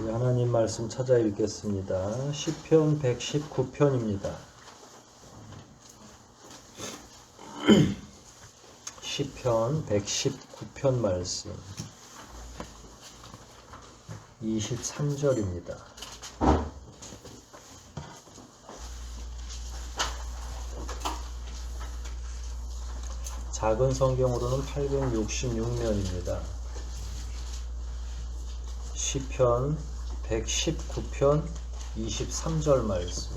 우리 하나님 말씀 찾아 읽겠습니다. 시편 119편입니다. 시편 119편 말씀 23절입니다. 작은 성경으로는 866면입니다. 시편 119편 23절 말씀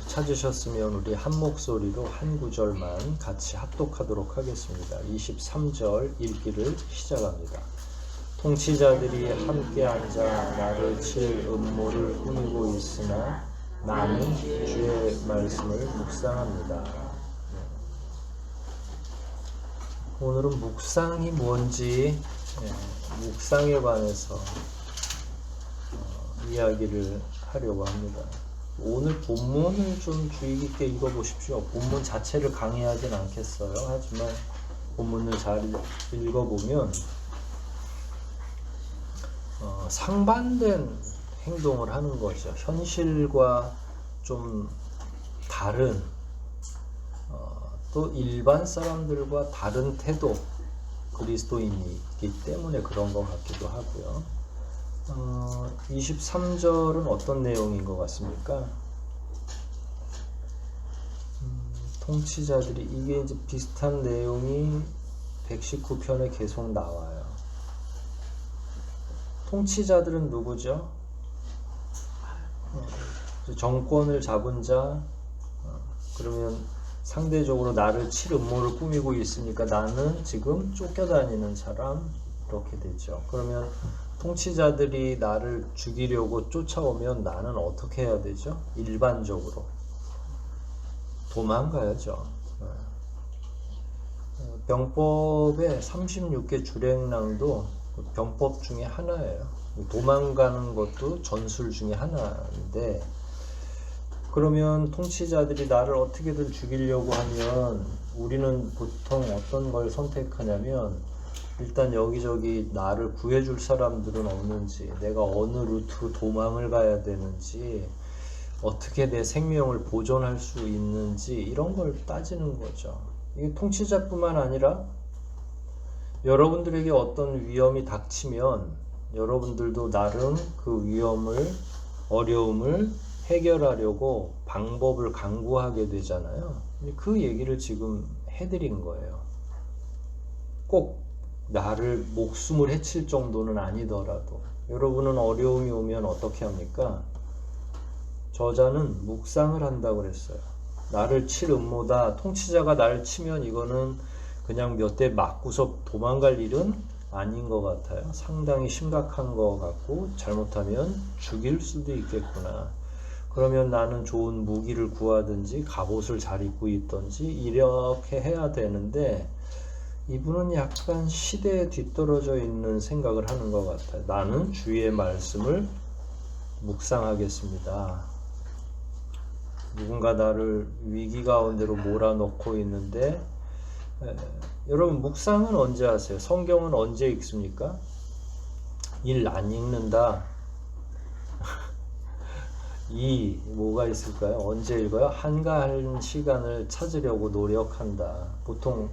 찾으셨으면 우리 한 목소리로 한 구절만 같이 합독하도록 하겠습니다. 23절 읽기를 시작합니다. 통치자들이 함께 앉아 나를 칠 음모를 꾸미고 있으나 나는 주의 말씀을 묵상합니다. 오늘은 묵상이 뭔지 묵상에 관해서 이야기를 하려고 합니다. 오늘 본문을 좀 주의 깊게 읽어보십시오. 본문 자체를 강의하진 않겠어요. 하지만 본문을 잘 읽어보면 상반된 행동을 하는 거죠. 현실과 좀 다른 또 일반 사람들과 다른 태도 그리스도인이기 때문에 그런 것 같기도 하고요. 23절은 어떤 내용인 것 같습니까? 통치자들이 이게 이제 비슷한 내용이 119편에 계속 나와요. 통치자들은 누구죠? 정권을 잡은 자, 그러면 상대적으로 나를 칠 음모를 꾸미고 있으니까 나는 지금 쫓겨다니는 사람 이렇게 되죠. 그러면 통치자들이 나를 죽이려고 쫓아오면 나는 어떻게 해야 되죠? 일반적으로 도망가야죠. 병법의 36개 주랭랑도 병법 중에 하나예요. 도망가는 것도 전술 중에 하나인데, 그러면 통치자들이 나를 어떻게든 죽이려고 하면 우리는 보통 어떤 걸 선택하냐면, 일단 여기저기 나를 구해줄 사람들은 없는지, 내가 어느 루트로 도망을 가야 되는지, 어떻게 내 생명을 보존할 수 있는지 이런 걸 따지는 거죠. 이게 통치자뿐만 아니라 여러분들에게 어떤 위험이 닥치면 여러분들도 나름 그 위험을, 어려움을 해결하려고 방법을 강구하게 되잖아요. 그 얘기를 지금 해드린 거예요. 꼭 나를 목숨을 해칠 정도는 아니더라도 여러분은 어려움이 오면 어떻게 합니까? 저자는 묵상을 한다고 그랬어요. 나를 칠 음모다. 통치자가 나를 치면 이거는 그냥 몇 대 맞고서 도망갈 일은 아닌 것 같아요. 상당히 심각한 것 같고 잘못하면 죽일 수도 있겠구나. 그러면 나는 좋은 무기를 구하든지 갑옷을 잘 입고 있든지 이렇게 해야 되는데, 이분은 약간 시대에 뒤떨어져 있는 생각을 하는 것 같아요. 나는 주의 말씀을 묵상하겠습니다. 누군가 나를 위기 가운데로 몰아넣고 있는데, 여러분 묵상은 언제 하세요? 성경은 언제 읽습니까? 일 안 읽는다. 뭐가 있을까요? 언제 읽어요? 한가한 시간을 찾으려고 노력한다. 보통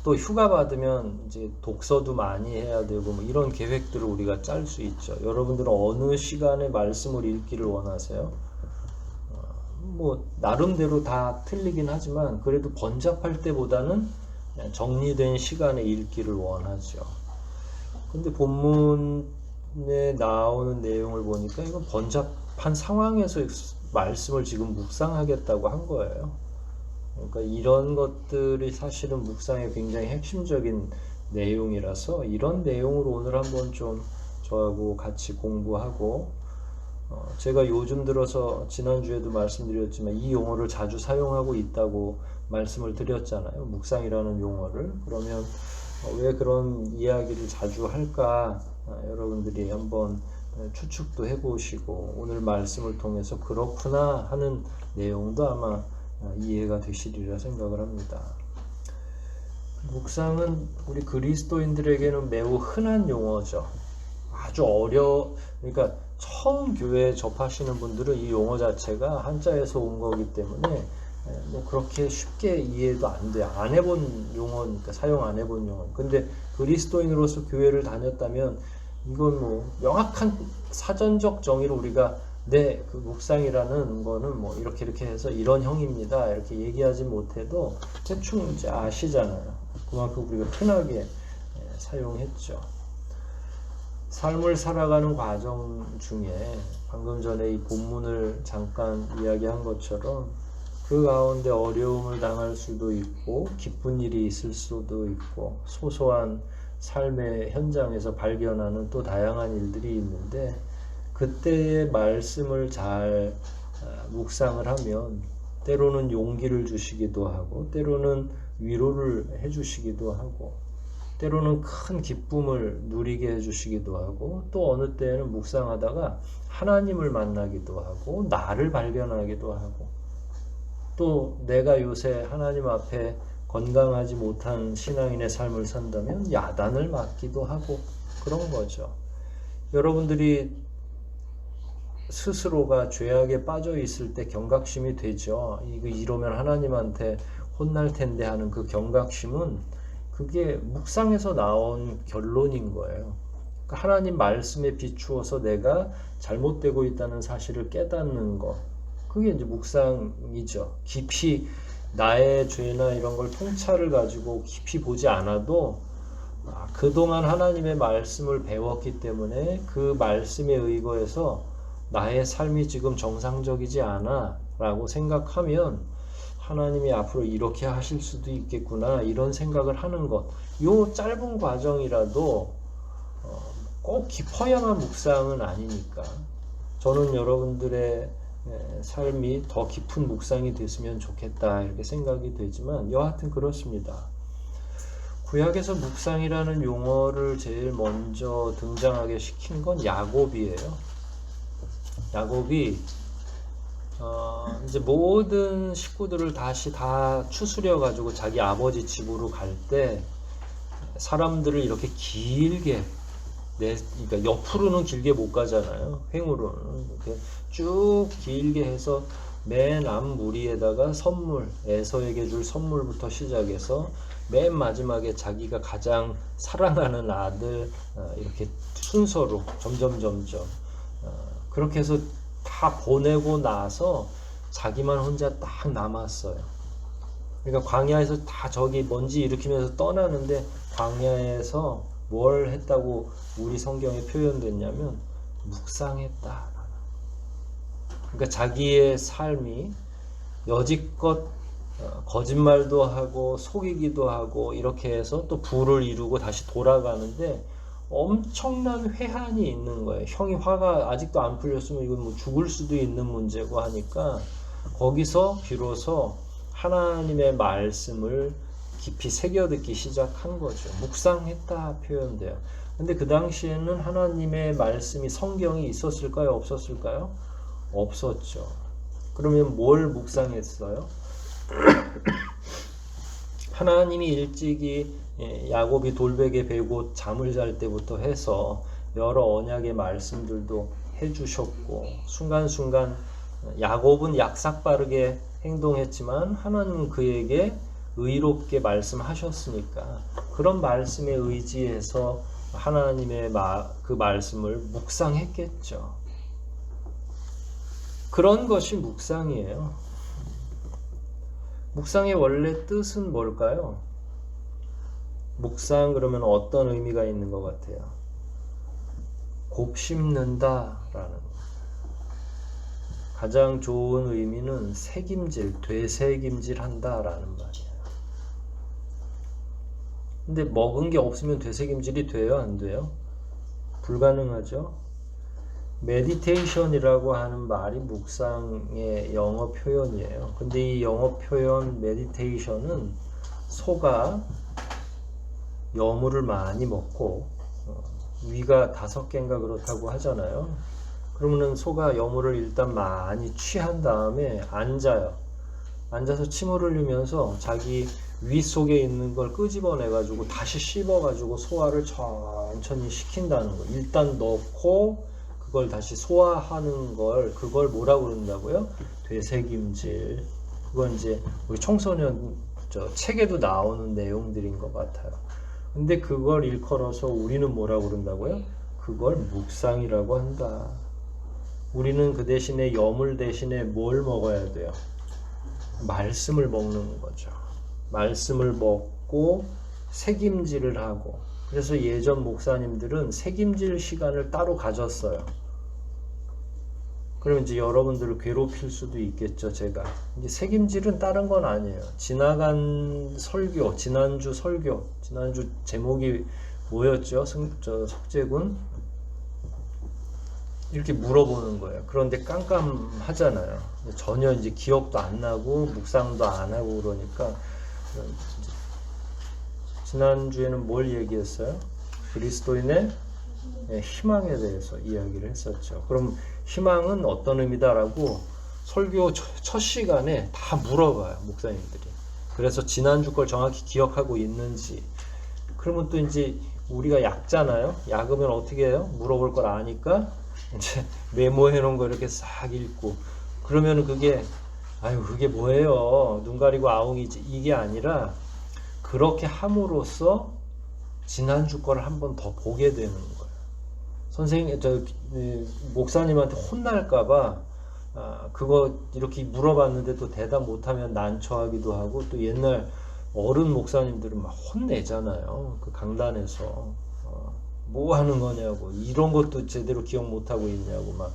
또 휴가 받으면 이제 독서도 많이 해야 되고 뭐 이런 계획들을 우리가 짤 수 있죠. 여러분들은 어느 시간에 말씀을 읽기를 원하세요? 뭐 나름대로 다 틀리긴 하지만 그래도 번잡할 때보다는 그냥 정리된 시간에 읽기를 원하죠. 근데 본문에 나오는 내용을 보니까 이건 번잡한 상황에서 말씀을 지금 묵상하겠다고 한 거예요. 그러니까 이런 것들이 사실은 묵상의 굉장히 핵심적인 내용이라서 이런 내용으로 오늘 한번 좀 저하고 같이 공부하고, 제가 요즘 들어서 지난주에도 말씀드렸지만 이 용어를 자주 사용하고 있다고 말씀을 드렸잖아요. 묵상이라는 용어를. 그러면 왜 그런 이야기를 자주 할까? 여러분들이 한번 추측도 해보시고 오늘 말씀을 통해서 그렇구나 하는 내용도 아마 이해가 되시리라 생각을 합니다. 묵상은 우리 그리스도인들에게는 매우 흔한 용어죠. 아주 그러니까 처음 교회에 접하시는 분들은 이 용어 자체가 한자에서 온 거기 때문에 뭐 그렇게 쉽게 이해도 안 돼요. 안 해본 용어니까, 사용 안 해본 용어. 근데 그리스도인으로서 교회를 다녔다면 이건 뭐 명확한 사전적 정의로 우리가 그 묵상이라는 거는 뭐 이렇게 해서 이런 형입니다, 이렇게 얘기하지 못해도 대충 이제 아시잖아요. 그만큼 우리가 편하게 사용했죠. 삶을 살아가는 과정 중에 방금 전에 이 본문을 잠깐 이야기한 것처럼 그 가운데 어려움을 당할 수도 있고 기쁜 일이 있을 수도 있고 소소한 삶의 현장에서 발견하는 또 다양한 일들이 있는데, 그때의 말씀을 잘 묵상을 하면 때로는 용기를 주시기도 하고 때로는 위로를 해주시기도 하고 때로는 큰 기쁨을 누리게 해주시기도 하고 또 어느 때에는 묵상하다가 하나님을 만나기도 하고 나를 발견하기도 하고 또 내가 요새 하나님 앞에 건강하지 못한 신앙인의 삶을 산다면 야단을 맞기도 하고 그런 거죠. 여러분들이 스스로가 죄악에 빠져 있을 때 경각심이 되죠. 이러면 하나님한테 혼날 텐데 하는 그 경각심은 그게 묵상에서 나온 결론인 거예요. 그러니까 하나님 말씀에 비추어서 내가 잘못되고 있다는 사실을 깨닫는 것, 그게 이제 묵상이죠. 깊이 나의 죄나 이런 걸 통찰을 가지고 깊이 보지 않아도 그동안 하나님의 말씀을 배웠기 때문에 그 말씀에 의거해서 나의 삶이 지금 정상적이지 않아 라고 생각하면 하나님이 앞으로 이렇게 하실 수도 있겠구나 이런 생각을 하는 것, 요 짧은 과정이라도 꼭 깊어야만 묵상은 아니니까 저는 여러분들의 삶이 더 깊은 묵상이 됐으면 좋겠다 이렇게 생각이 되지만 여하튼 그렇습니다. 구약에서 묵상이라는 용어를 제일 먼저 등장하게 시킨 건 야곱이에요. 야곱이 이제 모든 식구들을 다시 다 추스려 가지고 자기 아버지 집으로 갈 때 사람들을 이렇게 길게 그러니까 옆으로는 길게 못 가잖아요. 횡으로는 이렇게 쭉 길게 해서 맨 앞무리에다가 선물, 에서에게 줄 선물부터 시작해서 맨 마지막에 자기가 가장 사랑하는 아들 이렇게 순서로 점점 그렇게 해서 다 보내고 나서 자기만 혼자 딱 남았어요. 그러니까 광야에서 다 저기 먼지 일으키면서 떠나는데 광야에서 뭘 했다고 우리 성경에 표현됐냐면 묵상했다. 그러니까 자기의 삶이 여지껏 거짓말도 하고 속이기도 하고 이렇게 해서 또 부를 이루고 다시 돌아가는데 엄청난 회한이 있는 거예요. 형이 화가 아직도 안 풀렸으면 이건 뭐 죽을 수도 있는 문제고 하니까 거기서 비로소 하나님의 말씀을 깊이 새겨듣기 시작한 거죠. 묵상했다 표현돼요. 근데 그 당시에는 하나님의 말씀이 성경이 있었을까요? 없었을까요? 없었죠. 그러면 뭘 묵상했어요? 하나님이 일찍이 야곱이 돌베개 베고 잠을 잘 때부터 해서 여러 언약의 말씀들도 해주셨고 순간순간 야곱은 약삭빠르게 행동했지만 하나님은 그에게 의롭게 말씀하셨으니까 그런 말씀에 의지해서 하나님의 그 말씀을 묵상했겠죠. 그런 것이 묵상이에요. 묵상의 원래 뜻은 뭘까요? 묵상 그러면 어떤 의미가 있는 것 같아요? 곱씹는다 라는 가장 좋은 의미는 새김질, 되새김질 한다 라는 말이에요. 근데 먹은 게 없으면 되새김질이 돼요? 안 돼요? 불가능하죠? 메디테이션이라고 하는 말이 묵상의 영어 표현이에요. 근데 이 영어 표현 메디테이션은 소가 여물을 많이 먹고 위가 5개인가 그렇다고 하잖아요. 그러면은 소가 여물을 일단 많이 취한 다음에 앉아요. 앉아서 침을 흘리면서 자기 위 속에 있는 걸 끄집어내 가지고 다시 씹어 가지고 소화를 천천히 시킨다는 거. 일단 넣고 그걸 다시 소화하는 걸, 그걸 뭐라고 그런다고요? 되새김질. 그건 이제 우리 청소년 책에도 나오는 내용들인 것 같아요. 근데 그걸 일컬어서 우리는 뭐라고 그런다고요? 그걸 묵상이라고 한다. 우리는 그 대신에 여물 대신에 뭘 먹어야 돼요? 말씀을 먹는 거죠. 말씀을 먹고 새김질을 하고. 그래서 예전 목사님들은 새김질 시간을 따로 가졌어요. 그럼 이제 여러분들을 괴롭힐 수도 있겠죠, 제가. 이제 새김질은 다른 건 아니에요. 지나간 설교, 지난주 제목이 뭐였죠? 석재군? 이렇게 물어보는 거예요. 그런데 깜깜하잖아요. 전혀 이제 기억도 안 나고, 묵상도 안 하고 그러니까. 지난주에는 뭘 얘기했어요? 그리스도인의 희망에 대해서 이야기를 했었죠. 그럼 희망은 어떤 의미다라고 설교 첫 시간에 다 물어봐요, 목사님들이. 그래서 지난주 걸 정확히 기억하고 있는지. 그러면 또 이제 우리가 약잖아요. 약으면 어떻게 해요? 물어볼 걸 아니까 이제 메모해 놓은 거 이렇게 싹 읽고. 그러면 그게 그게 뭐예요? 눈 가리고 아웅이지. 이게 아니라 그렇게 함으로써 지난주 거를 한 번 더 보게 되는 거예요. 목사님한테 혼날까봐 그거 이렇게 물어봤는데 또 대답 못하면 난처하기도 하고, 또 옛날 어른 목사님들은 막 혼내잖아요. 그 강단에서 뭐 하는 거냐고, 이런 것도 제대로 기억 못하고 있냐고 막.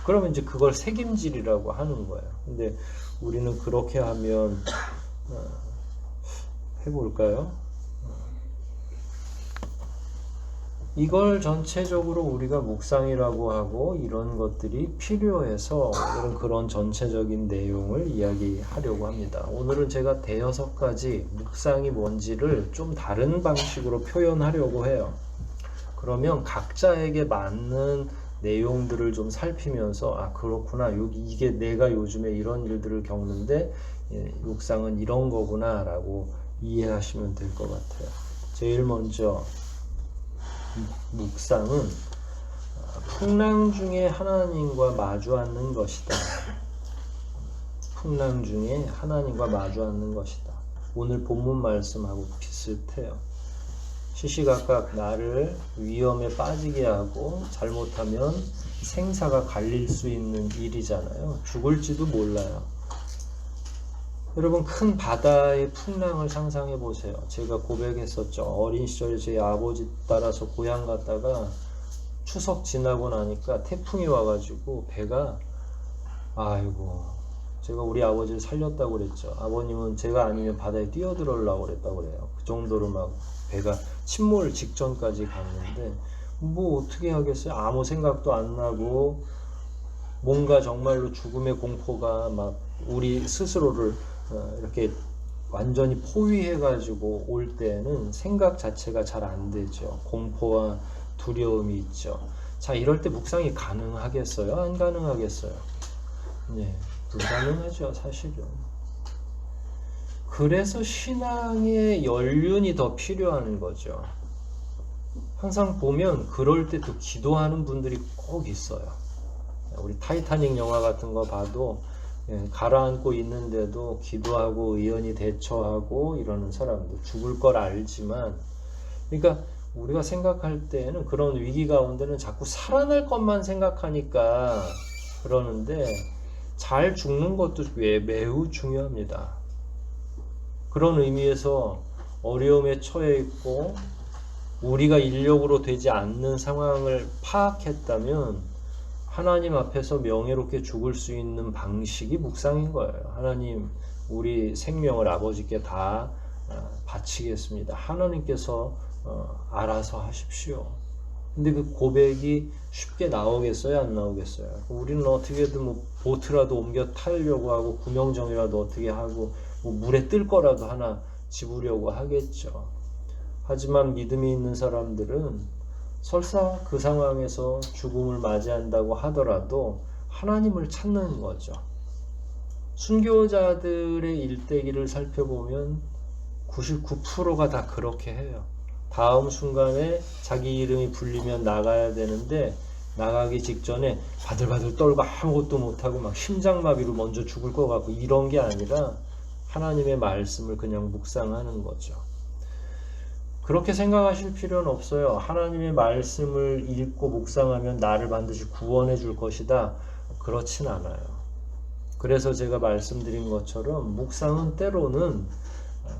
그러면 이제 그걸 새김질이라고 하는 거예요. 근데 우리는 그렇게 하면 해볼까요? 이걸 전체적으로 우리가 묵상이라고 하고 이런 것들이 필요해서 오늘은 그런 전체적인 내용을 이야기하려고 합니다. 오늘은 제가 대여섯 가지 묵상이 뭔지를 좀 다른 방식으로 표현하려고 해요. 그러면 각자에게 맞는 내용들을 좀 살피면서 그렇구나, 이게 내가 요즘에 이런 일들을 겪는데 묵상은 이런 거구나 라고 이해하시면 될 것 같아요. 제일 먼저 묵상은 풍랑 중에 하나님과 마주 앉는 것이다. 풍랑 중에 하나님과 마주 앉는 것이다. 오늘 본문 말씀하고 비슷해요. 시시각각 나를 위험에 빠지게 하고 잘못하면 생사가 갈릴 수 있는 일이잖아요. 죽을지도 몰라요. 여러분, 큰 바다의 풍랑을 상상해 보세요. 제가 고백했었죠. 어린 시절에 제 아버지 따라서 고향 갔다가 추석 지나고 나니까 태풍이 와가지고 배가, 제가 우리 아버지를 살렸다고 그랬죠. 아버님은 제가 아니면 바다에 뛰어들으려고 그랬다고 그래요. 그 정도로 막 배가 침몰 직전까지 갔는데 뭐 어떻게 하겠어요? 아무 생각도 안 나고 뭔가 정말로 죽음의 공포가 막 우리 스스로를 이렇게 완전히 포위해가지고 올 때는 생각 자체가 잘 안 되죠. 공포와 두려움이 있죠. 자, 이럴 때 묵상이 가능하겠어요? 안 가능하겠어요? 네, 불가능하죠, 사실은. 그래서 신앙의 연륜이 더 필요한 거죠. 항상 보면 그럴 때 또 기도하는 분들이 꼭 있어요. 우리 타이타닉 영화 같은 거 봐도 가라앉고 있는데도 기도하고 의연히 대처하고 이러는 사람들, 죽을 걸 알지만, 그러니까 우리가 생각할 때는 그런 위기 가운데는 자꾸 살아날 것만 생각하니까 그러는데 잘 죽는 것도 매우 중요합니다. 그런 의미에서 어려움에 처해 있고 우리가 인력으로 되지 않는 상황을 파악했다면 하나님 앞에서 명예롭게 죽을 수 있는 방식이 묵상인 거예요. 하나님, 우리 생명을 아버지께 다 바치겠습니다. 하나님께서 알아서 하십시오. 근데 그 고백이 쉽게 나오겠어요? 안 나오겠어요? 우리는 어떻게든 뭐 보트라도 옮겨 타려고 하고 구명정이라도 어떻게 하고 뭐 물에 뜰 거라도 하나 집으려고 하겠죠. 하지만 믿음이 있는 사람들은 설사 그 상황에서 죽음을 맞이한다고 하더라도 하나님을 찾는 거죠. 순교자들의 일대기를 살펴보면 99%가 다 그렇게 해요. 다음 순간에 자기 이름이 불리면 나가야 되는데 나가기 직전에 바들바들 떨고 아무것도 못하고 막 심장마비로 먼저 죽을 것 같고 이런 게 아니라 하나님의 말씀을 그냥 묵상하는 거죠. 그렇게 생각하실 필요는 없어요. 하나님의 말씀을 읽고 묵상하면 나를 반드시 구원해 줄 것이다. 그렇진 않아요. 그래서 제가 말씀드린 것처럼 묵상은 때로는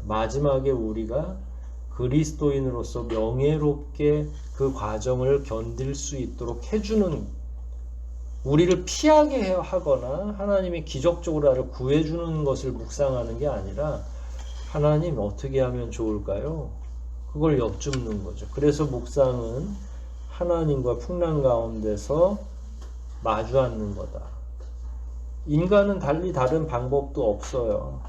마지막에 우리가 그리스도인으로서 명예롭게 그 과정을 견딜 수 있도록 해주는, 우리를 피하게 하거나 하나님이 기적적으로 나를 구해주는 것을 묵상하는 게 아니라 하나님 어떻게 하면 좋을까요? 그걸 엿줍는 거죠. 그래서 묵상은 하나님과 풍랑 가운데서 마주 앉는 거다. 인간은 달리 다른 방법도 없어요.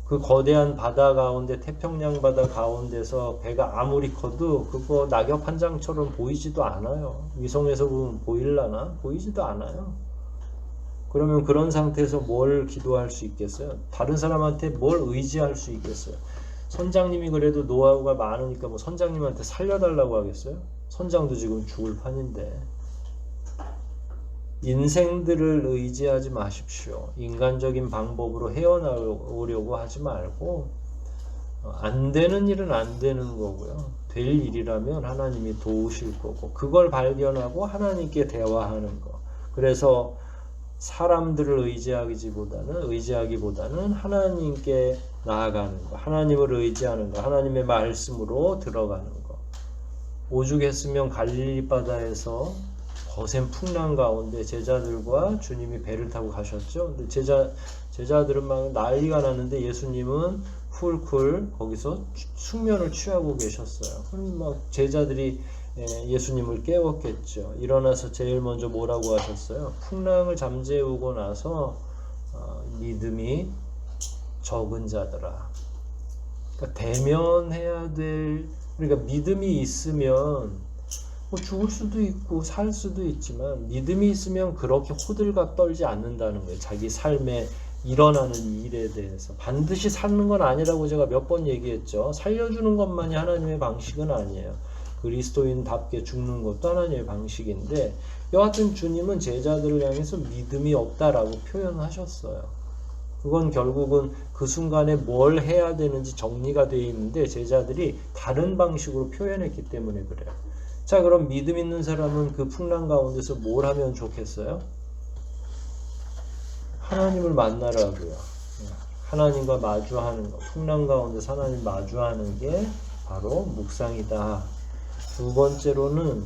그 거대한 바다 가운데, 태평양 바다 가운데서 배가 아무리 커도 그거 낙엽 한 장처럼 보이지도 않아요. 위성에서 보면 보일라나? 보이지도 않아요. 그러면 그런 상태에서 뭘 기도할 수 있겠어요? 다른 사람한테 뭘 의지할 수 있겠어요? 선장님이 그래도 노하우가 많으니까 뭐 선장님한테 살려달라고 하겠어요? 선장도 지금 죽을 판인데. 인생들을 의지하지 마십시오. 인간적인 방법으로 헤어나오려고 하지 말고, 안 되는 일은 안 되는 거고요. 될 일이라면 하나님이 도우실 거고, 그걸 발견하고 하나님께 대화하는 거. 그래서 사람들을 의지하기보다는 하나님께 나아가는 거, 하나님을 의지하는 거, 하나님의 말씀으로 들어가는 거. 오죽했으면 갈릴리 바다에서 거센 풍랑 가운데 제자들과 주님이 배를 타고 가셨죠. 근데 제자들은 막 난리가 났는데 예수님은 훌쿨 거기서 숙면을 취하고 계셨어요. 그럼 막 제자들이 예수님을 깨웠겠죠. 일어나서 제일 먼저 뭐라고 하셨어요? 풍랑을 잠재우고 나서 믿음이 적은 자들아. 그러니까 대면해야 될, 그러니까 믿음이 있으면 뭐 죽을 수도 있고 살 수도 있지만 믿음이 있으면 그렇게 호들갑 떨지 않는다는 거예요. 자기 삶에 일어나는 일에 대해서 반드시 사는 건 아니라고 제가 몇 번 얘기했죠. 살려주는 것만이 하나님의 방식은 아니에요. 그리스도인답게 죽는 것도 하나님의 방식인데, 여하튼 주님은 제자들을 향해서 믿음이 없다라고 표현하셨어요. 그건 결국은 그 순간에 뭘 해야 되는지 정리가 되어 있는데 제자들이 다른 방식으로 표현했기 때문에 그래요. 자, 그럼 믿음 있는 사람은 그 풍랑 가운데서 뭘 하면 좋겠어요? 하나님을 만나라고요. 하나님과 마주하는 것, 풍랑 가운데서 하나님 마주하는 게 바로 묵상이다. 두 번째로는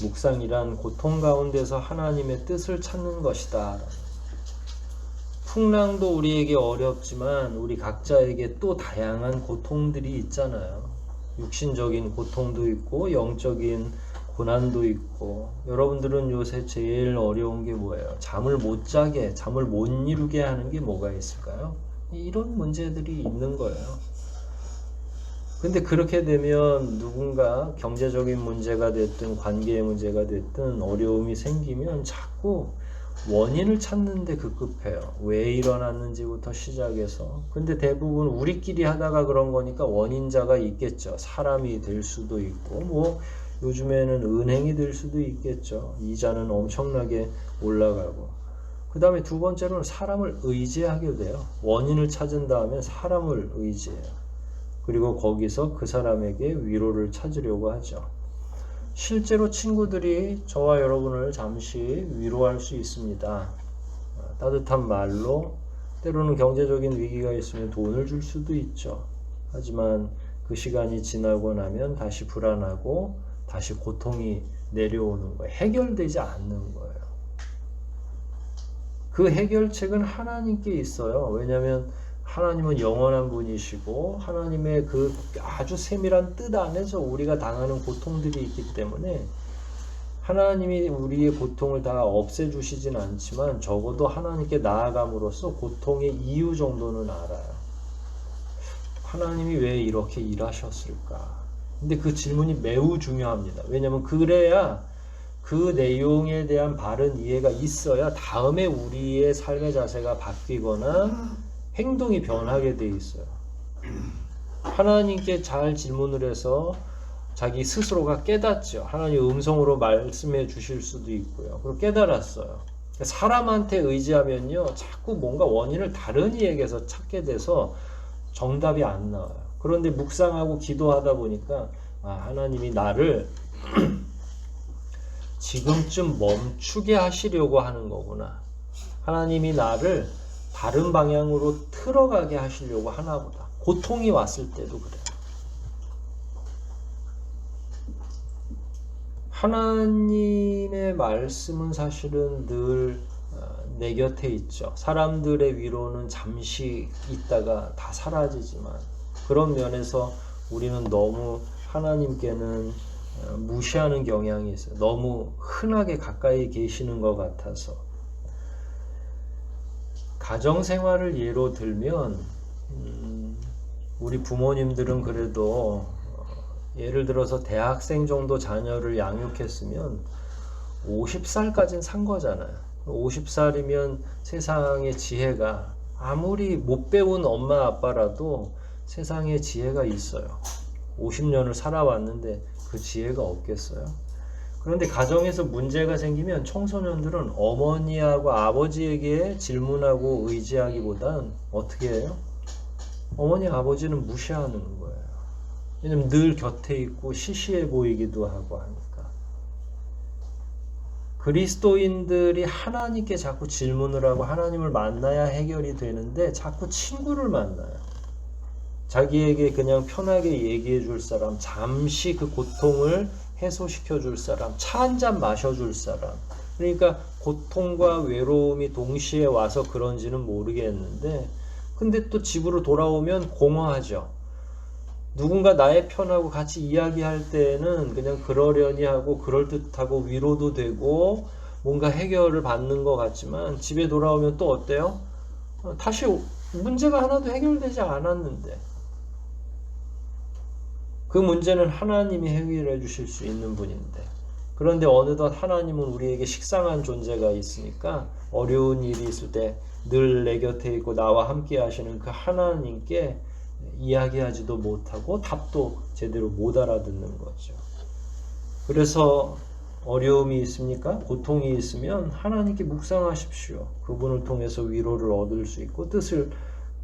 묵상이란 고통 가운데서 하나님의 뜻을 찾는 것이다. 풍랑도 우리에게 어렵지만 우리 각자에게 또 다양한 고통들이 있잖아요. 육신적인 고통도 있고 영적인 고난도 있고. 여러분들은 요새 제일 어려운 게 뭐예요? 잠을 못 자게, 잠을 못 이루게 하는 게 뭐가 있을까요? 이런 문제들이 있는 거예요. 근데 그렇게 되면 누군가 경제적인 문제가 됐든 관계의 문제가 됐든 어려움이 생기면 자꾸 원인을 찾는데 급급해요. 왜 일어났는지부터 시작해서. 근데 대부분 우리끼리 하다가 그런 거니까 원인자가 있겠죠. 사람이 될 수도 있고, 뭐 요즘에는 은행이 될 수도 있겠죠. 이자는 엄청나게 올라가고. 그 다음에 두 번째로는 사람을 의지하게 돼요. 원인을 찾은 다음에 사람을 의지해요. 그리고 거기서 그 사람에게 위로를 찾으려고 하죠. 실제로 친구들이 저와 여러분을 잠시 위로할 수 있습니다. 따뜻한 말로, 때로는 경제적인 위기가 있으면 돈을 줄 수도 있죠. 하지만 그 시간이 지나고 나면 다시 불안하고 다시 고통이 내려오는 거예요. 해결되지 않는 거예요. 그 해결책은 하나님께 있어요. 왜냐하면 하나님은 영원한 분이시고 하나님의 그 아주 세밀한 뜻 안에서 우리가 당하는 고통들이 있기 때문에 하나님이 우리의 고통을 다 없애주시진 않지만 적어도 하나님께 나아감으로써 고통의 이유 정도는 알아요. 하나님이 왜 이렇게 일하셨을까? 근데 그 질문이 매우 중요합니다. 왜냐하면 그래야 그 내용에 대한 바른 이해가 있어야 다음에 우리의 삶의 자세가 바뀌거나 행동이 변하게 돼 있어요. 하나님께 잘 질문을 해서 자기 스스로가 깨닫죠. 하나님 음성으로 말씀해 주실 수도 있고요. 그리고 깨달았어요. 사람한테 의지하면요, 자꾸 뭔가 원인을 다른 이에게서 찾게 돼서 정답이 안 나와요. 그런데 묵상하고 기도하다 보니까 하나님이 나를 지금쯤 멈추게 하시려고 하는 거구나. 하나님이 나를 다른 방향으로 틀어가게 하시려고 하나 보다. 고통이 왔을 때도 그래요. 하나님의 말씀은 사실은 늘 내 곁에 있죠. 사람들의 위로는 잠시 있다가 다 사라지지만 그런 면에서 우리는 너무 하나님께는 무시하는 경향이 있어요. 너무 흔하게 가까이 계시는 것 같아서. 가정생활을 예로 들면 우리 부모님들은 그래도 예를 들어서 대학생 정도 자녀를 양육했으면 50살까지는 산 거잖아요. 50살이면 세상의 지혜가 아무리 못 배운 엄마 아빠라도 세상에 지혜가 있어요. 50년을 살아왔는데 그 지혜가 없겠어요? 그런데 가정에서 문제가 생기면 청소년들은 어머니하고 아버지에게 질문하고 의지하기보단 어떻게 해요? 어머니 아버지는 무시하는 거예요. 왜냐면 늘 곁에 있고 시시해 보이기도 하고 하니까. 그리스도인들이 하나님께 자꾸 질문을 하고 하나님을 만나야 해결이 되는데 자꾸 친구를 만나요. 자기에게 그냥 편하게 얘기해 줄 사람, 잠시 그 고통을 해소시켜 줄 사람, 차 한 잔 마셔 줄 사람. 그러니까 고통과 외로움이 동시에 와서 그런지는 모르겠는데 근데 또 집으로 돌아오면 공허하죠. 누군가 나의 편하고 같이 이야기할 때는 그냥 그러려니 하고 그럴듯하고 위로도 되고 뭔가 해결을 받는 것 같지만 집에 돌아오면 또 어때요? 다시 문제가 하나도 해결되지 않았는데 그 문제는 하나님이 해결해 주실 수 있는 분인데 그런데 어느덧 하나님은 우리에게 식상한 존재가 있으니까 어려운 일이 있을 때 늘 내 곁에 있고 나와 함께 하시는 그 하나님께 이야기하지도 못하고 답도 제대로 못 알아듣는 거죠. 그래서 어려움이 있습니까? 고통이 있으면 하나님께 묵상하십시오. 그분을 통해서 위로를 얻을 수 있고 뜻을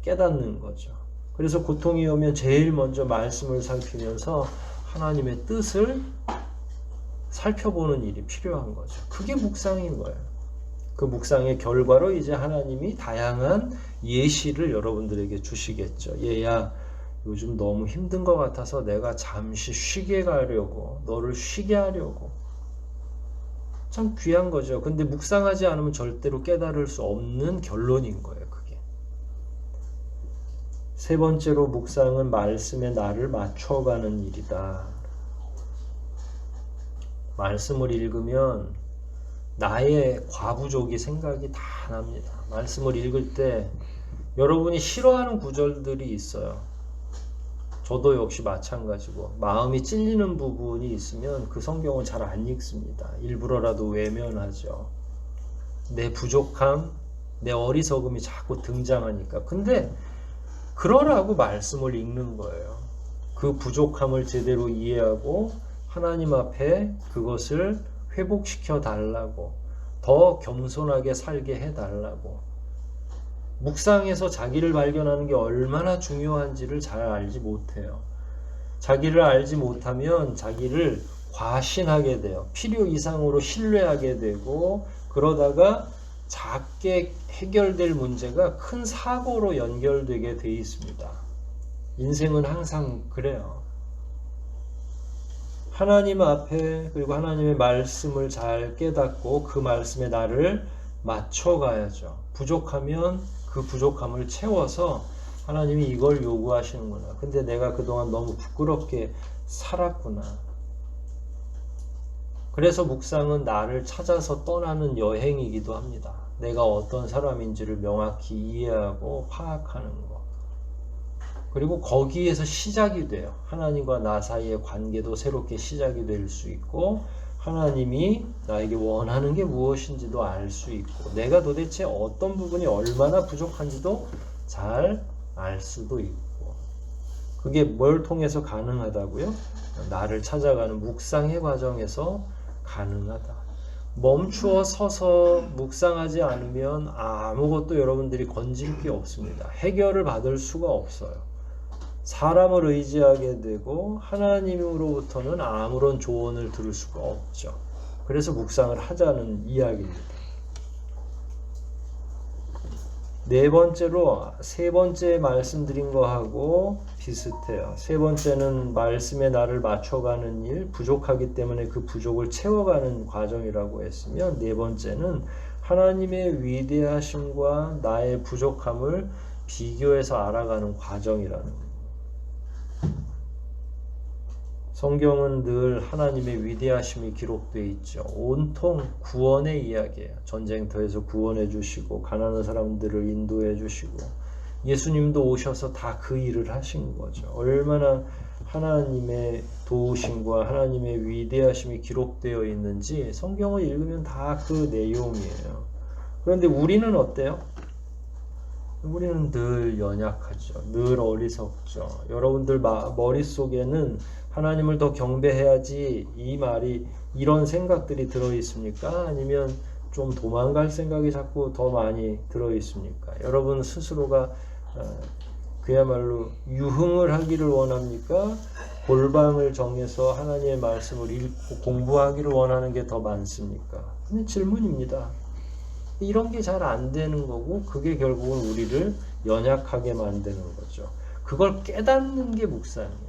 깨닫는 거죠. 그래서 고통이 오면 제일 먼저 말씀을 살피면서 하나님의 뜻을 살펴보는 일이 필요한 거죠. 그게 묵상인 거예요. 그 묵상의 결과로 이제 하나님이 다양한 예시를 여러분들에게 주시겠죠. 얘야, 요즘 너무 힘든 것 같아서 내가 잠시 쉬게 가려고, 너를 쉬게 하려고. 참 귀한 거죠. 근데 묵상하지 않으면 절대로 깨달을 수 없는 결론인 거예요, 그게. 세 번째로 묵상은 말씀에 나를 맞춰가는 일이다. 말씀을 읽으면 나의 과부족이 생각이 다 납니다. 말씀을 읽을 때 여러분이 싫어하는 구절들이 있어요. 저도 역시 마찬가지고 마음이 찔리는 부분이 있으면 그 성경을 잘 안 읽습니다. 일부러라도 외면하죠. 내 부족함, 내 어리석음이 자꾸 등장하니까. 근데 그러라고 말씀을 읽는 거예요. 그 부족함을 제대로 이해하고 하나님 앞에 그것을 회복시켜 달라고, 더 겸손하게 살게 해 달라고. 묵상에서 자기를 발견하는 게 얼마나 중요한지를 잘 알지 못해요. 자기를 알지 못하면 자기를 과신하게 돼요. 필요 이상으로 신뢰하게 되고 그러다가 작게 해결될 문제가 큰 사고로 연결되게 돼 있습니다. 인생은 항상 그래요. 하나님 앞에 그리고 하나님의 말씀을 잘 깨닫고 그 말씀에 나를 맞춰가야죠. 부족하면 그 부족함을 채워서 하나님이 이걸 요구하시는구나. 근데 내가 그동안 너무 부끄럽게 살았구나. 그래서 묵상은 나를 찾아서 떠나는 여행이기도 합니다. 내가 어떤 사람인지를 명확히 이해하고 파악하는 것. 그리고 거기에서 시작이 돼요. 하나님과 나 사이의 관계도 새롭게 시작이 될 수 있고 하나님이 나에게 원하는 게 무엇인지도 알 수 있고 내가 도대체 어떤 부분이 얼마나 부족한지도 잘 알 수도 있고 그게 뭘 통해서 가능하다고요? 나를 찾아가는 묵상의 과정에서 가능하다. 멈추어 서서 묵상하지 않으면 아무것도 여러분들이 건질 게 없습니다. 해결을 받을 수가 없어요. 사람을 의지하게 되고 하나님으로부터는 아무런 조언을 들을 수가 없죠. 그래서 묵상을 하자는 이야기입니다. 네 번째로 세 번째 말씀드린 거하고 비슷해요. 세 번째는 말씀에 나를 맞춰가는 일, 부족하기 때문에 그 부족을 채워가는 과정이라고 했으면 네 번째는 하나님의 위대하심과 나의 부족함을 비교해서 알아가는 과정이라는 거예요. 성경은 늘 하나님의 위대하심이 기록되어 있죠. 온통 구원의 이야기예요. 전쟁터에서 구원해 주시고 가난한 사람들을 인도해 주시고 예수님도 오셔서 다 그 일을 하신 거죠. 얼마나 하나님의 도우심과 하나님의 위대하심이 기록되어 있는지 성경을 읽으면 다 그 내용이에요. 그런데 우리는 어때요? 우리는 늘 연약하죠. 늘 어리석죠. 여러분들 머릿속에는 하나님을 더 경배해야지 이 말이 이런 생각들이 들어있습니까? 아니면 좀 도망갈 생각이 자꾸 더 많이 들어있습니까? 여러분 스스로가 그야말로 유흥을 하기를 원합니까? 골방을 정해서 하나님의 말씀을 읽고 공부하기를 원하는 게 더 많습니까? 그냥 질문입니다. 이런 게 잘 안 되는 거고 그게 결국은 우리를 연약하게 만드는 거죠. 그걸 깨닫는 게 묵상이에요.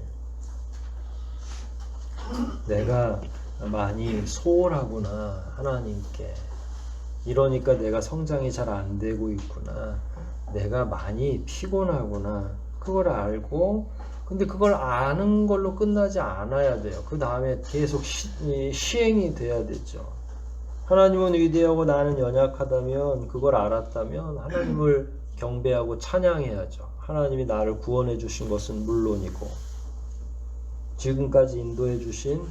내가 많이 소홀하구나 하나님께. 이러니까 내가 성장이 잘 안 되고 있구나. 내가 많이 피곤하구나. 그걸 알고 근데 그걸 아는 걸로 끝나지 않아야 돼요. 그 다음에 계속 시행이 돼야 되죠. 하나님은 위대하고 나는 연약하다면 그걸 알았다면 하나님을 경배하고 찬양해야죠. 하나님이 나를 구원해 주신 것은 물론이고 지금까지 인도해 주신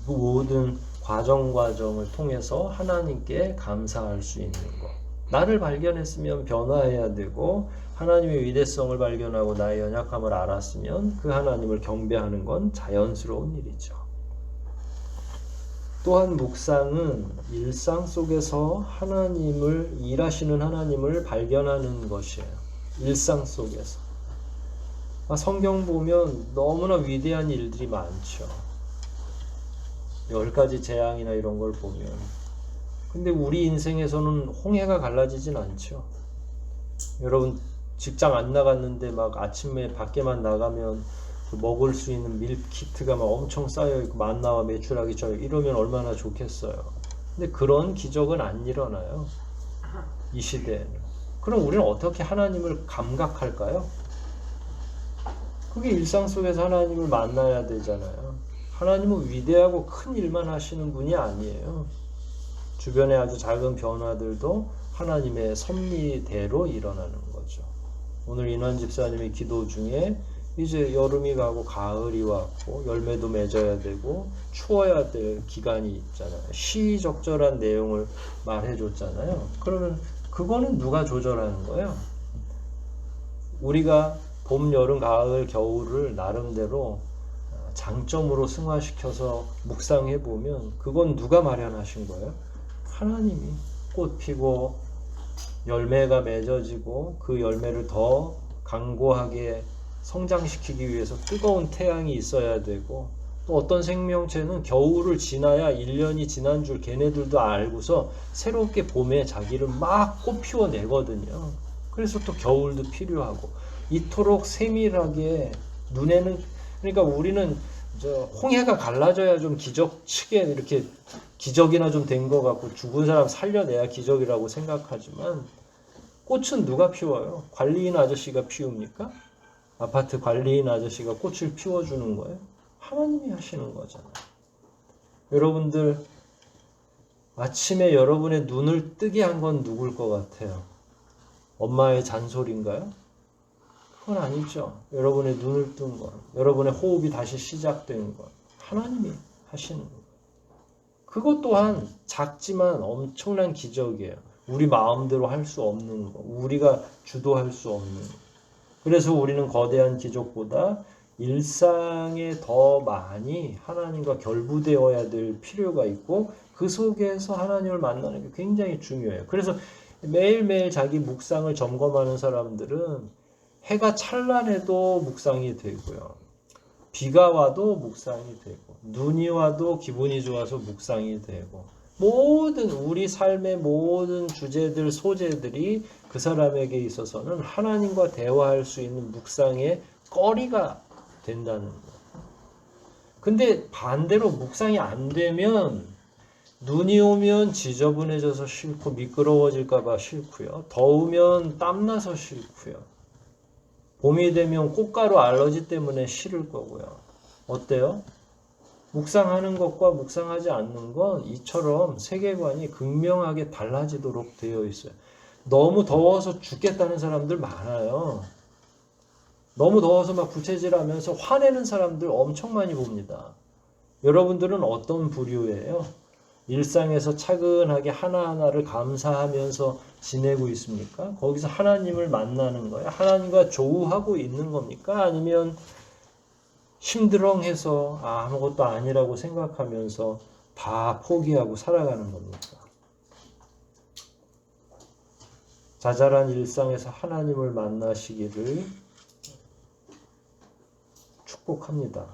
모든 과정을 통해서 하나님께 감사할 수 있는 것. 나를 발견했으면 변화해야 되고 하나님의 위대성을 발견하고 나의 연약함을 알았으면 그 하나님을 경배하는 건 자연스러운 일이죠. 또한 묵상은 일상 속에서 하나님을 일하시는 하나님을 발견하는 것이에요. 일상 속에서. 성경 보면 너무나 위대한 일들이 많죠. 10가지 재앙이나 이런 걸 보면. 근데 우리 인생에서는 홍해가 갈라지진 않죠. 여러분 직장 안 나갔는데 막 아침에 밖에만 나가면 그 먹을 수 있는 밀키트가 막 엄청 쌓여있고 만나와 메추라기 저 이러면 얼마나 좋겠어요. 근데 그런 기적은 안 일어나요. 이 시대에는. 그럼 우리는 어떻게 하나님을 감각할까요? 그게 일상 속에서 하나님을 만나야 되잖아요. 하나님은 위대하고 큰 일만 하시는 분이 아니에요. 주변의 아주 작은 변화들도 하나님의 섭리대로 일어나는 거죠. 오늘 인환 집사님의 기도 중에 이제 여름이 가고 가을이 왔고 열매도 맺어야 되고 추워야 될 기간이 있잖아요. 시적절한 내용을 말해줬잖아요. 그러면 그거는 누가 조절하는 거예요? 우리가 봄, 여름, 가을, 겨울을 나름대로 장점으로 승화시켜서 묵상해보면 그건 누가 마련하신 거예요? 하나님이. 꽃 피고 열매가 맺어지고 그 열매를 더 강고하게 성장시키기 위해서 뜨거운 태양이 있어야 되고 또 어떤 생명체는 겨울을 지나야 1년이 지난 줄 걔네들도 알고서 새롭게 봄에 자기를 막 꽃피워내거든요. 그래서 또 겨울도 필요하고 이토록 세밀하게 눈에는 그러니까 우리는 홍해가 갈라져야 좀 기적 측에 이렇게 기적이나 좀 된 것 같고 죽은 사람 살려내야 기적이라고 생각하지만 꽃은 누가 피워요? 관리인 아저씨가 피웁니까? 아파트 관리인 아저씨가 꽃을 피워주는 거예요? 하나님이 하시는 거잖아요. 여러분들 아침에 여러분의 눈을 뜨게 한 건 누굴 것 같아요? 엄마의 잔소리인가요? 그건 아니죠. 여러분의 눈을 뜬 건, 여러분의 호흡이 다시 시작된 건 하나님이 하시는 거예요. 그것 또한 작지만 엄청난 기적이에요. 우리 마음대로 할 수 없는 거, 우리가 주도할 수 없는 거. 그래서 우리는 거대한 기적보다 일상에 더 많이 하나님과 결부되어야 될 필요가 있고 그 속에서 하나님을 만나는 게 굉장히 중요해요. 그래서 매일매일 자기 묵상을 점검하는 사람들은 해가 찬란해도 묵상이 되고요. 비가 와도 묵상이 되고 눈이 와도 기분이 좋아서 묵상이 되고 모든 우리 삶의 모든 주제들 소재들이 그 사람에게 있어서는 하나님과 대화할 수 있는 묵상의 거리가 된다는 거예요. 근데 반대로 묵상이 안 되면 눈이 오면 지저분해져서 싫고 미끄러워질까 봐 싫고요. 더우면 땀나서 싫고요. 봄이 되면 꽃가루 알러지 때문에 싫을 거고요. 어때요? 묵상하는 것과 묵상하지 않는 건 이처럼 세계관이 극명하게 달라지도록 되어 있어요. 너무 더워서 죽겠다는 사람들 많아요. 너무 더워서 막 부채질하면서 화내는 사람들 엄청 많이 봅니다. 여러분들은 어떤 부류예요? 일상에서 차근하게 하나하나를 감사하면서 지내고 있습니까? 거기서 하나님을 만나는 거예요? 하나님과 조우하고 있는 겁니까? 아니면 힘들어해서 아무것도 아니라고 생각하면서 다 포기하고 살아가는 겁니까? 자잘한 일상에서 하나님을 만나시기를 축복합니다.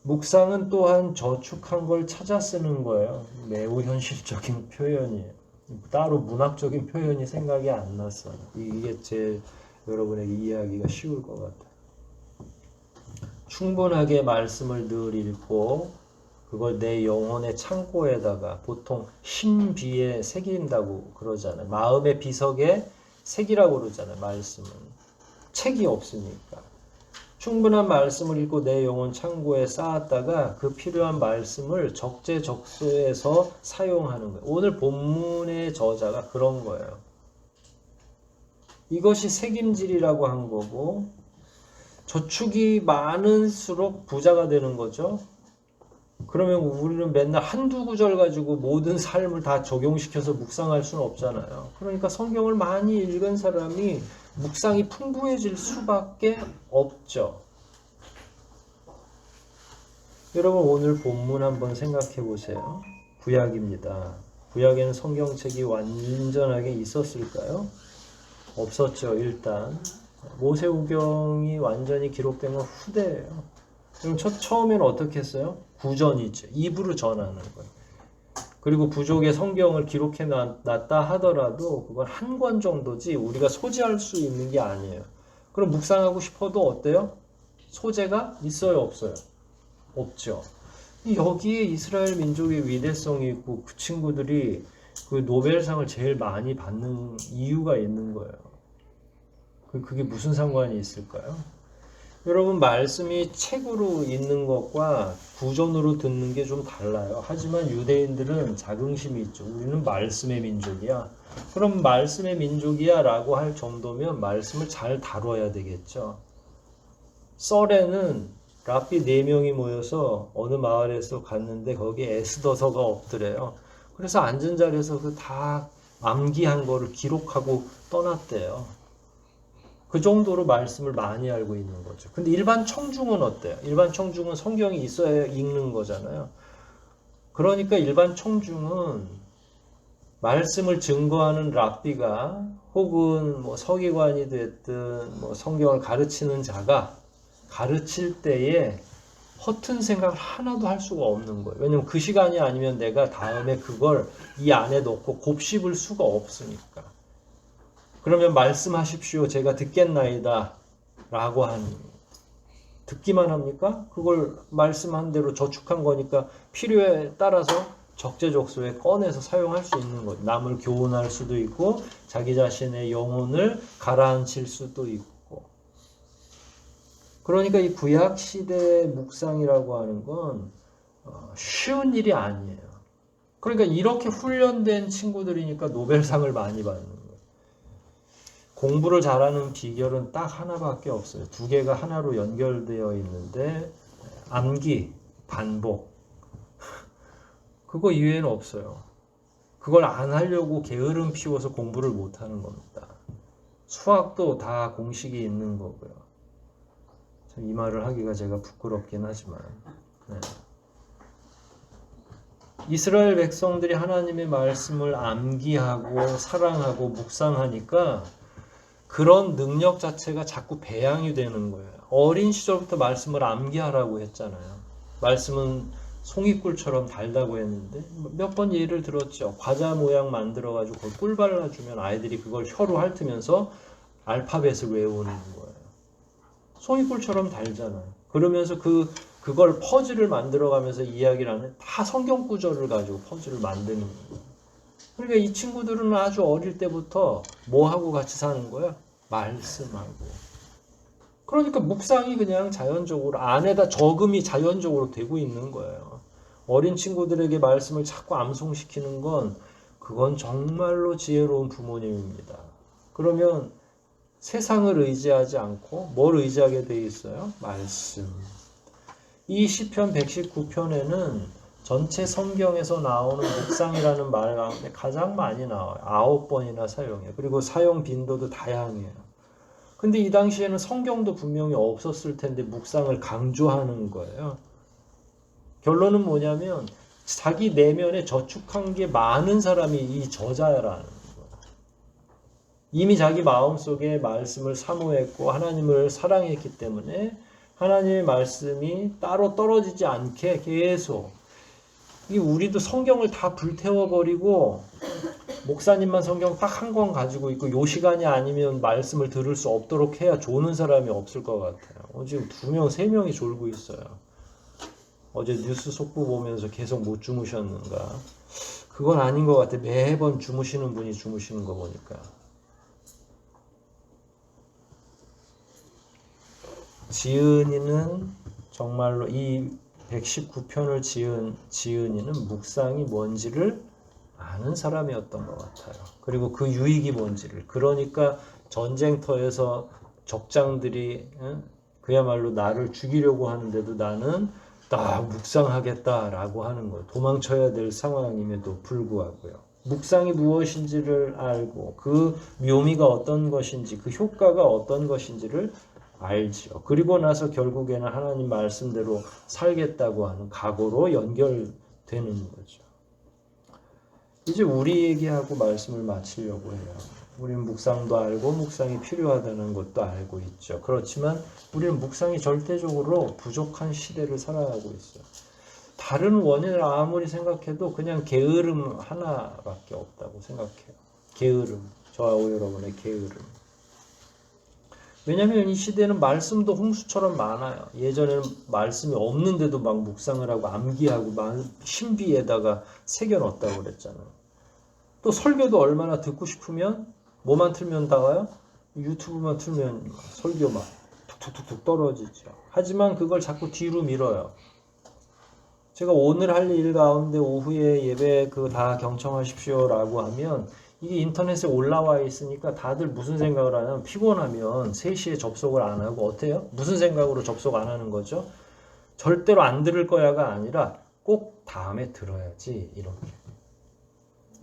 묵상은 또한 저축한 걸 찾아 쓰는 거예요. 매우 현실적인 표현이에요. 따로 문학적인 표현이 생각이 안 났어요. 이게 여러분에게 이해하기가 쉬울 것 같아요. 충분하게 말씀을 늘 읽고 그걸 내 영혼의 창고에다가 보통 신비에 새긴다고 그러잖아요. 마음의 비석에 새기라고 그러잖아요. 말씀은. 책이 없으니까. 충분한 말씀을 읽고 내 영혼 창고에 쌓았다가 그 필요한 말씀을 적재적소에서 사용하는 거예요. 오늘 본문의 저자가 그런 거예요. 이것이 새김질이라고 한 거고 저축이 많을수록 부자가 되는 거죠. 그러면 우리는 맨날 한두 구절 가지고 모든 삶을 다 적용시켜서 묵상할 수는 없잖아요. 그러니까 성경을 많이 읽은 사람이 묵상이 풍부해질 수밖에 없죠. 여러분 오늘 본문 한번 생각해 보세요. 구약입니다. 구약에는 성경책이 완전하게 있었을까요? 없었죠. 일단 모세오경이 완전히 기록된 건 후대예요. 그럼 처음에는 어떻게 했어요? 구전이죠. 입으로 전하는 거예요. 그리고 부족의 성경을 기록해 놨다 하더라도 그건 한 권 정도지 우리가 소지할 수 있는 게 아니에요. 그럼 묵상하고 싶어도 어때요? 소재가 있어요, 없어요? 없죠. 여기에 이스라엘 민족의 위대성이 있고 그 친구들이 그 노벨상을 제일 많이 받는 이유가 있는 거예요. 그게 무슨 상관이 있을까요? 여러분 말씀이 책으로 있는 것과 구전으로 듣는 게 좀 달라요. 하지만 유대인들은 자긍심이 있죠. 우리는 말씀의 민족이야. 그럼 말씀의 민족이야 라고 할 정도면 말씀을 잘 다뤄야 되겠죠. 썰에는 랍비 4명이 모여서 어느 마을에서 갔는데 거기에 에스더서가 없더래요. 그래서 앉은 자리에서 그 다 암기한 거를 기록하고 떠났대요. 그 정도로 말씀을 많이 알고 있는 거죠. 근데 일반 청중은 어때요? 일반 청중은 성경이 있어야 읽는 거잖아요. 그러니까 일반 청중은 말씀을 증거하는 랍비가 혹은 뭐 서기관이 됐든 뭐 성경을 가르치는 자가 가르칠 때에 허튼 생각을 하나도 할 수가 없는 거예요. 왜냐면 그 시간이 아니면 내가 다음에 그걸 이 안에 넣고 곱씹을 수가 없으니까. 그러면 말씀하십시오. 제가 듣겠나이다. 라고 듣기만 합니까? 그걸 말씀한 대로 저축한 거니까 필요에 따라서 적재적소에 꺼내서 사용할 수 있는 거죠. 남을 교훈할 수도 있고 자기 자신의 영혼을 가라앉힐 수도 있고. 그러니까 이 구약시대의 묵상이라고 하는 건 쉬운 일이 아니에요. 그러니까 이렇게 훈련된 친구들이니까 노벨상을 많이 받는 거예요. 공부를 잘하는 비결은 딱 하나밖에 없어요. 두 개가 하나로 연결되어 있는데 암기, 반복. 그거 이외에는 없어요. 그걸 안 하려고 게으름 피워서 공부를 못 하는 겁니다. 수학도 다 공식이 있는 거고요. 이 말을 하기가 제가 부끄럽긴 하지만. 네. 이스라엘 백성들이 하나님의 말씀을 암기하고 사랑하고 묵상하니까 그런 능력 자체가 자꾸 배양이 되는 거예요. 어린 시절부터 말씀을 암기하라고 했잖아요. 말씀은 송이꿀처럼 달다고 했는데 몇 번 예를 들었죠. 과자 모양 만들어가지고 그걸 꿀 발라주면 아이들이 그걸 혀로 핥으면서 알파벳을 외우는 거예요. 송이꿀처럼 달잖아요. 그러면서 그걸 퍼즐을 만들어가면서 이야기를 하는 다 성경 구절을 가지고 퍼즐을 만드는 거예요. 그러니까 이 친구들은 아주 어릴 때부터 뭐하고 같이 사는 거야? 말씀하고. 그러니까 묵상이 그냥 자연적으로 안에다 적음이 자연적으로 되고 있는 거예요. 어린 친구들에게 말씀을 자꾸 암송시키는 건 그건 정말로 지혜로운 부모님입니다. 그러면 세상을 의지하지 않고 뭘 의지하게 돼 있어요? 말씀. 이 시편 119편에는 전체 성경에서 나오는 묵상이라는 말 가운데 가장 많이 나와요. 9번이나 사용해요. 그리고 사용 빈도도 다양해요. 근데 이 당시에는 성경도 분명히 없었을 텐데 묵상을 강조하는 거예요. 결론은 뭐냐면 자기 내면에 저축한 게 많은 사람이 이 저자라는 거예요. 이미 자기 마음속에 말씀을 사모했고 하나님을 사랑했기 때문에 하나님의 말씀이 따로 떨어지지 않게 계속 우리도 성경을 다 불태워버리고 목사님만 성경 딱 한 권 가지고 있고 요 시간이 아니면 말씀을 들을 수 없도록 해야 조는 사람이 없을 것 같아요. 지금 2명, 3명이 졸고 있어요. 어제 뉴스 속보 보면서 계속 못 주무셨는가? 그건 아닌 것 같아. 매번 주무시는 분이 주무시는 거 보니까. 지은이는 정말로 이 119편을 지은 지은이는 묵상이 뭔지를 아는 사람이었던 것 같아요. 그리고 그 유익이 뭔지를. 그러니까 전쟁터에서 적장들이 그야말로 나를 죽이려고 하는데도 나는 딱 묵상하겠다라고 하는 거예요. 도망쳐야 될 상황임에도 불구하고요. 묵상이 무엇인지를 알고 그 묘미가 어떤 것인지 그 효과가 어떤 것인지를 알죠. 그리고 나서 결국에는 하나님 말씀대로 살겠다고 하는 각오로 연결되는 거죠. 이제 우리 얘기하고 말씀을 마치려고 해요. 우리는 묵상도 알고 묵상이 필요하다는 것도 알고 있죠. 그렇지만 우리는 묵상이 절대적으로 부족한 시대를 살아가고 있어요. 다른 원인을 아무리 생각해도 그냥 게으름 하나밖에 없다고 생각해요. 게으름. 저와 여러분의 게으름. 왜냐하면 이 시대는 말씀도 홍수처럼 많아요. 예전에는 말씀이 없는데도 막 묵상을 하고 암기하고 신비에다가 새겨 넣었다고 그랬잖아요. 또 설교도 얼마나 듣고 싶으면 뭐만 틀면 나와요? 유튜브만 틀면 설교 막 툭툭툭 떨어지죠. 하지만 그걸 자꾸 뒤로 밀어요. 제가 오늘 할 일 가운데 오후에 예배 다 경청하십시오라고 하면 이게 인터넷에 올라와 있으니까 다들 무슨 생각을 하냐면 피곤하면 3시에 접속을 안 하고 어때요? 무슨 생각으로 접속 안 하는 거죠? 절대로 안 들을 거야가 아니라 꼭 다음에 들어야지 이렇게.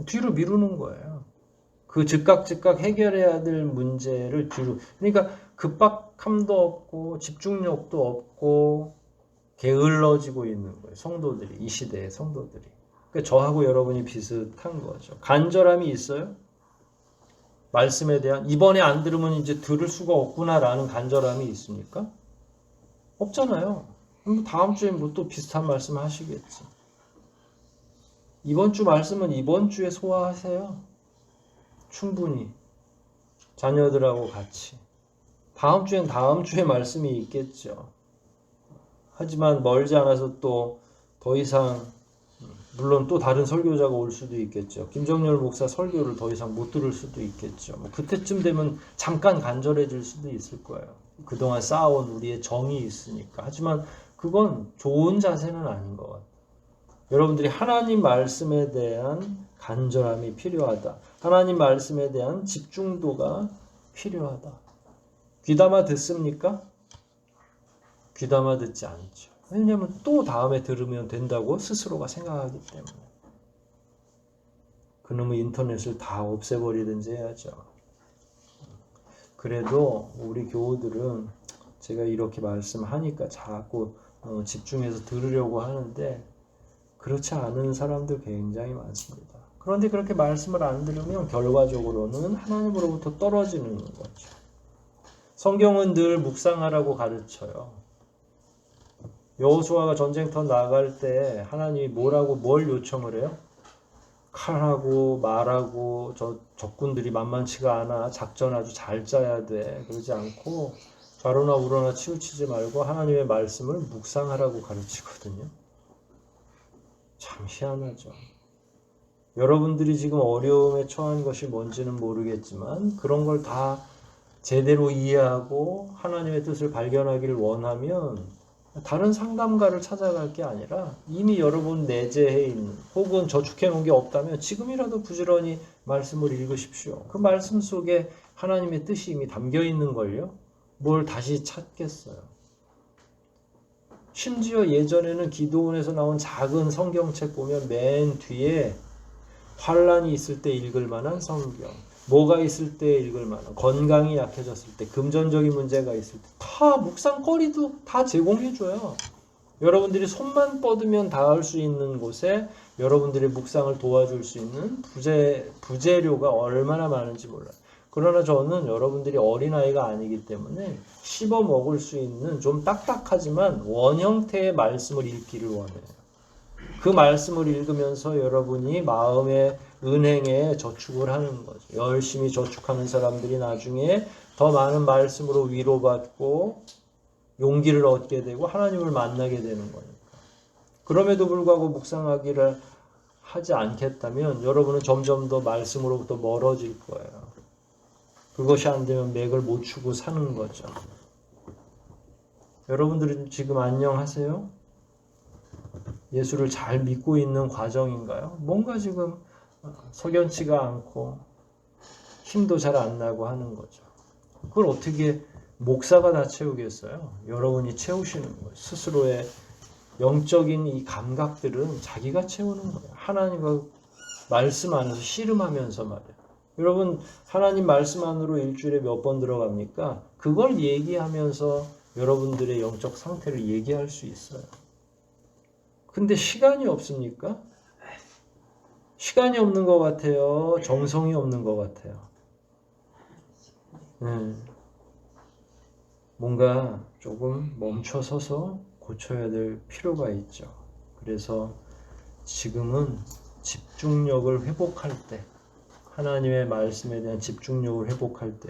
뒤로 미루는 거예요. 그 즉각 해결해야 될 문제를 뒤로. 그러니까 급박함도 없고 집중력도 없고 게을러지고 있는 거예요. 성도들이. 이 시대의 성도들이. 그러니까 저하고 여러분이 비슷한 거죠. 간절함이 있어요? 말씀에 대한 이번에 안 들으면 이제 들을 수가 없구나라는 간절함이 있습니까? 없잖아요. 그럼 다음 주에 뭐 또 비슷한 말씀 하시겠지. 이번 주 말씀은 이번 주에 소화하세요. 충분히. 자녀들하고 같이. 다음 주엔 다음 주에 말씀이 있겠죠. 하지만 멀지 않아서 또 더 이상 물론 또 다른 설교자가 올 수도 있겠죠. 김정열 목사 설교를 더 이상 못 들을 수도 있겠죠. 그때쯤 되면 잠깐 간절해질 수도 있을 거예요. 그동안 쌓아온 우리의 정이 있으니까. 하지만 그건 좋은 자세는 아닌 것 같아요. 여러분들이 하나님 말씀에 대한 간절함이 필요하다. 하나님 말씀에 대한 집중도가 필요하다. 귀담아 듣습니까? 귀담아 듣지 않죠. 왜냐하면 또 다음에 들으면 된다고 스스로가 생각하기 때문에. 그놈의 인터넷을 다 없애버리든지 해야죠. 그래도 우리 교우들은 제가 이렇게 말씀하니까 자꾸 집중해서 들으려고 하는데 그렇지 않은 사람들 굉장히 많습니다. 그런데 그렇게 말씀을 안 들으면 결과적으로는 하나님으로부터 떨어지는 거죠. 성경은 늘 묵상하라고 가르쳐요. 여호수아가 전쟁터 나갈 때 하나님이 뭘 요청을 해요? 칼하고 말하고 적군들이 만만치가 않아. 작전 아주 잘 짜야 돼. 그러지 않고 좌로나 우로나 치우치지 말고 하나님의 말씀을 묵상하라고 가르치거든요. 참 희한하죠. 여러분들이 지금 어려움에 처한 것이 뭔지는 모르겠지만 그런 걸 다 제대로 이해하고 하나님의 뜻을 발견하기를 원하면 다른 상담가를 찾아갈 게 아니라 이미 여러분 내재해 있는 혹은 저축해 놓은 게 없다면 지금이라도 부지런히 말씀을 읽으십시오. 그 말씀 속에 하나님의 뜻이 이미 담겨 있는 걸요. 뭘 다시 찾겠어요. 심지어 예전에는 기도원에서 나온 작은 성경책 보면 맨 뒤에 환란이 있을 때 읽을 만한 성경, 뭐가 있을 때 읽을 만한, 건강이 약해졌을 때, 금전적인 문제가 있을 때 다 묵상거리도 다 제공해줘요. 여러분들이 손만 뻗으면 닿을 수 있는 곳에 여러분들의 묵상을 도와줄 수 있는 부재료가 얼마나 많은지 몰라요. 그러나 저는 여러분들이 어린아이가 아니기 때문에 씹어 먹을 수 있는 좀 딱딱하지만 원형태의 말씀을 읽기를 원해요. 그 말씀을 읽으면서 여러분이 마음의 은행에 저축을 하는 거죠. 열심히 저축하는 사람들이 나중에 더 많은 말씀으로 위로받고 용기를 얻게 되고 하나님을 만나게 되는 거니까. 그럼에도 불구하고 묵상하기를 하지 않겠다면 여러분은 점점 더 말씀으로부터 멀어질 거예요. 그것이 안 되면 맥을 못 추고 사는 거죠. 여러분들은 지금 안녕하세요? 예수를 잘 믿고 있는 과정인가요? 뭔가 지금 석연치가 않고 힘도 잘 안 나고 하는 거죠. 그걸 어떻게 목사가 다 채우겠어요? 여러분이 채우시는 거예요. 스스로의 영적인 이 감각들은 자기가 채우는 거예요. 하나님과 말씀 안에서 씨름하면서 말이에요. 여러분 하나님 말씀 안으로 일주일에 몇 번 들어갑니까? 그걸 얘기하면서 여러분들의 영적 상태를 얘기할 수 있어요. 근데 시간이 없습니까? 시간이 없는 것 같아요. 정성이 없는 것 같아요. 뭔가 조금 멈춰서서 고쳐야 될 필요가 있죠. 그래서 지금은 집중력을 회복할 때, 하나님의 말씀에 대한 집중력을 회복할 때,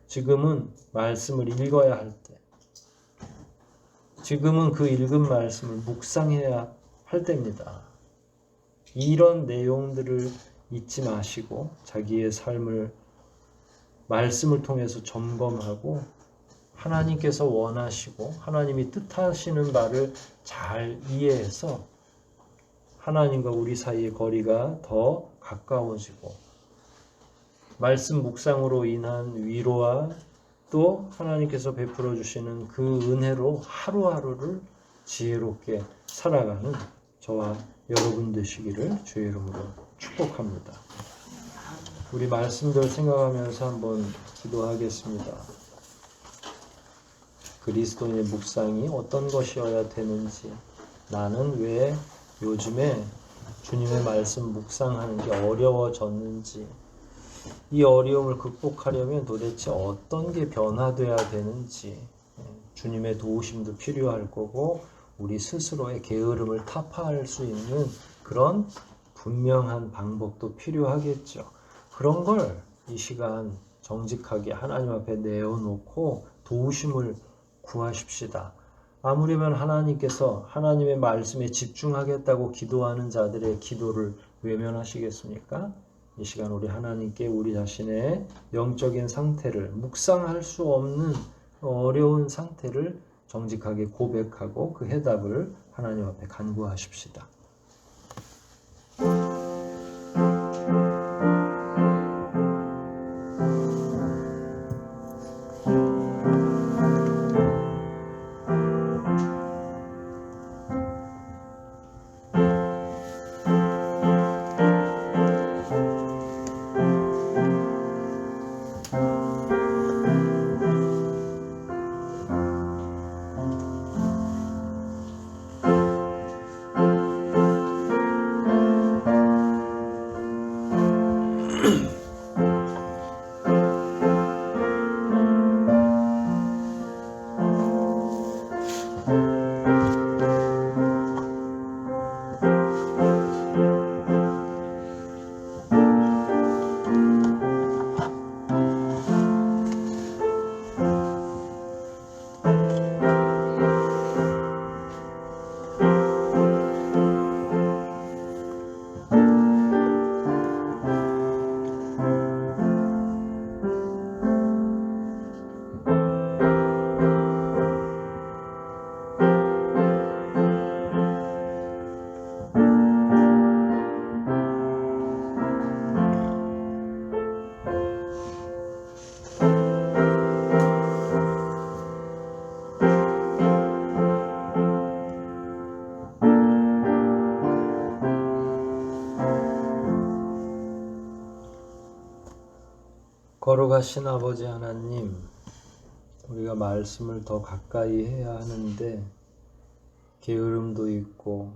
지금은 말씀을 읽어야 할 때, 지금은 그 읽은 말씀을 묵상해야 할 때입니다. 이런 내용들을 잊지 마시고 자기의 삶을 말씀을 통해서 점검하고 하나님께서 원하시고 하나님이 뜻하시는 바를 잘 이해해서 하나님과 우리 사이의 거리가 더 가까워지고 말씀 묵상으로 인한 위로와 또 하나님께서 베풀어 주시는 그 은혜로 하루하루를 지혜롭게 살아가는 저와 여러분 되시기를 주의 이름으로 축복합니다. 우리 말씀들 생각하면서 한번 기도하겠습니다. 그리스도인의 묵상이 어떤 것이어야 되는지, 나는 왜 요즘에 주님의 말씀 묵상하는 게 어려워졌는지, 이 어려움을 극복하려면 도대체 어떤 게 변화돼야 되는지 주님의 도우심도 필요할 거고 우리 스스로의 게으름을 타파할 수 있는 그런 분명한 방법도 필요하겠죠. 그런 걸 이 시간 정직하게 하나님 앞에 내어놓고 도우심을 구하십시다. 아무리면 하나님께서 하나님의 말씀에 집중하겠다고 기도하는 자들의 기도를 외면하시겠습니까? 이 시간 우리 하나님께 우리 자신의 영적인 상태를 묵상할 수 없는 어려운 상태를 정직하게 고백하고 그 해답을 하나님 앞에 간구하십시다. 걸어가신 아버지 하나님, 우리가 말씀을 더 가까이 해야 하는데 게으름도 있고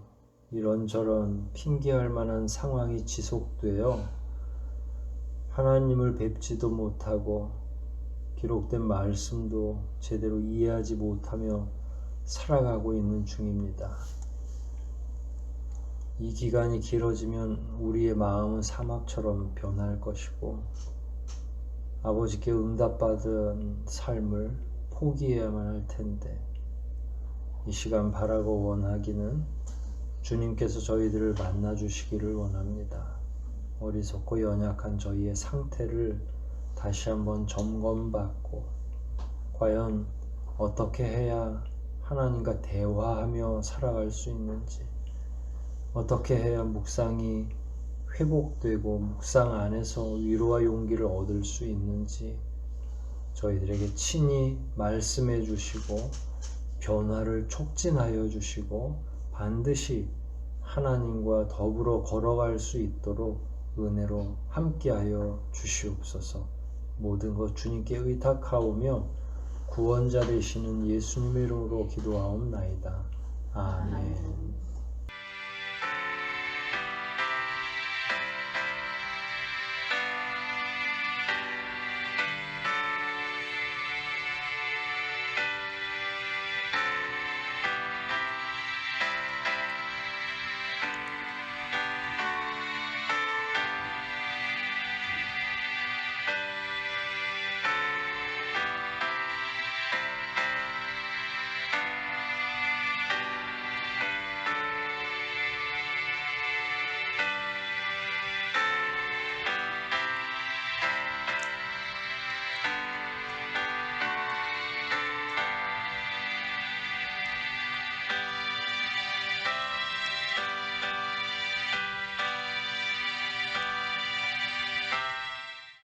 이런저런 핑계할 만한 상황이 지속되어 하나님을 뵙지도 못하고 기록된 말씀도 제대로 이해하지 못하며 살아가고 있는 중입니다. 이 기간이 길어지면 우리의 마음은 사막처럼 변할 것이고 아버지께 응답받은 삶을 포기해야만 할 텐데, 이 시간 바라고 원하기는 주님께서 저희들을 만나 주시기를 원합니다. 어리석고 연약한 저희의 상태를 다시 한번 점검받고 과연 어떻게 해야 하나님과 대화하며 살아갈 수 있는지, 어떻게 해야 묵상이 회복되고 묵상 안에서 위로와 용기를 얻을 수 있는지 저희들에게 친히 말씀해 주시고 변화를 촉진하여 주시고 반드시 하나님과 더불어 걸어갈 수 있도록 은혜로 함께하여 주시옵소서. 모든 것 주님께 의탁하오며 구원자 되시는 예수님의 이름으로 기도하옵나이다. 아멘.